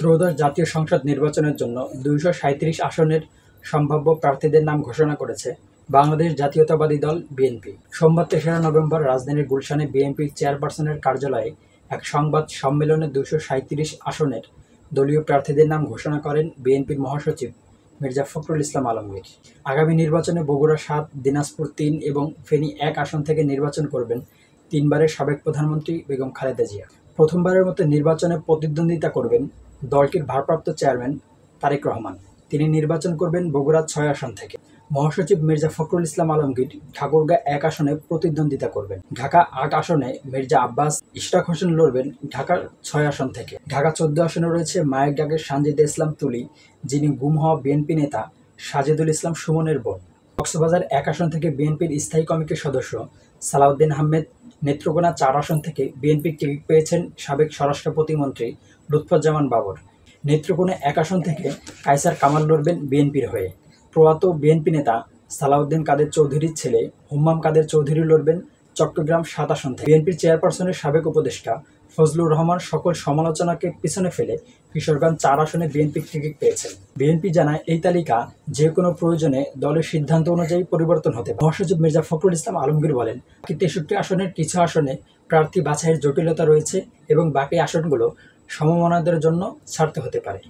ত্রয়োদশ জাতীয় সংসদ নির্বাচনের জন্য ২৩৭ আসনের সম্ভাব্য প্রার্থীদের নাম ঘোষণা করেছে বাংলাদেশ জাতীয়তাবাদী দল বিএনপি। সোমবার ৩রা নভেম্বর রাজধানীর গুলশানে বিএনপির চেয়ারপারসনের কার্যালয়ে এক সংবাদ সম্মেলনে ২৩৭ আসনের দলীয় প্রার্থীদের নাম ঘোষণা করেন বিএনপির মহাসচিব মির্জা ফখরুল ইসলাম আলমগীর। আগামী নির্বাচনে বগুড়া ৭, দিনাজপুর ৩ এবং ফেনী ১ আসন থেকে নির্বাচন করবেন তিনবারের সাবেক প্রধানমন্ত্রী বেগম খালেদা জিয়া। প্রথমবারের মতো নির্বাচনে প্রতিদ্বন্দ্বিতা করবেন দলটির ভারপ্রাপ্ত চেয়ারম্যান তারেক রহমান। তিনি নির্বাচন করবেন বগুড়া ৬ আসন থেকে। মহাসচিব মির্জা ফখরুল ইসলাম আলমগীর ঠাকুরগাঁ ১ আসনে প্রতিদ্বন্দ্বিতা করবেন। ঢাকা ৮ আসনে মির্জা আব্বাস ইশরাক হোসেন লড়বেন ঢাকা ৬ আসন থেকে। ঢাকা ১৪ আসনে রয়েছে মায়ের ডাকের সানজিদা ইসলাম তুলি, যিনি গুম হওয়া বিএনপি নেতা সাজেদুল ইসলাম সুমনের বোন। কক্সবাজার ১ আসন থেকে বিএনপির স্থায়ী কমিটির সদস্য সালাউদ্দিন আহমেদ। নেত্রকোনা ৪ আসন থেকে বিএনপির টিকিট পেয়েছেন সাবেক স্বরাষ্ট্র প্রতিমন্ত্রী লুৎফুজ্জামান বাবর। নেত্রকোনা ১ আসন থেকে কায়সার কামাল লড়বেন বিএনপির হয়ে। প্রয়াত বিএনপি নেতা সালাউদ্দিন কাদের চৌধুরীর ছেলে হুম্মাম কাদের চৌধুরী লড়বেন চট্টগ্রাম ৭ আসন থেকে। বিএনপির চেয়ারপারসনের সাবেক উপদেষ্টা ফজলুর রহমান সকল সমালোচনাকে পিছনে ফেলে কিশোরগঞ্জ ৪ আসনে বিএনপির টিকিট পেয়েছেন। বিএনপি জানায়, এই তালিকা যে কোনো প্রয়োজনে দলের সিদ্ধান্ত অনুযায়ী পরিবর্তন হতে পারে। মহাসচিব মির্জা ফখরুল ইসলাম আলমগীর বলেন, বাকি ৬৩ আসনের কিছু আসনে প্রার্থী বাছাইয়ের জটিলতা রয়েছে এবং বাকি আসনগুলো সমমনাদের জন্য ছাড়তে হতে পারে।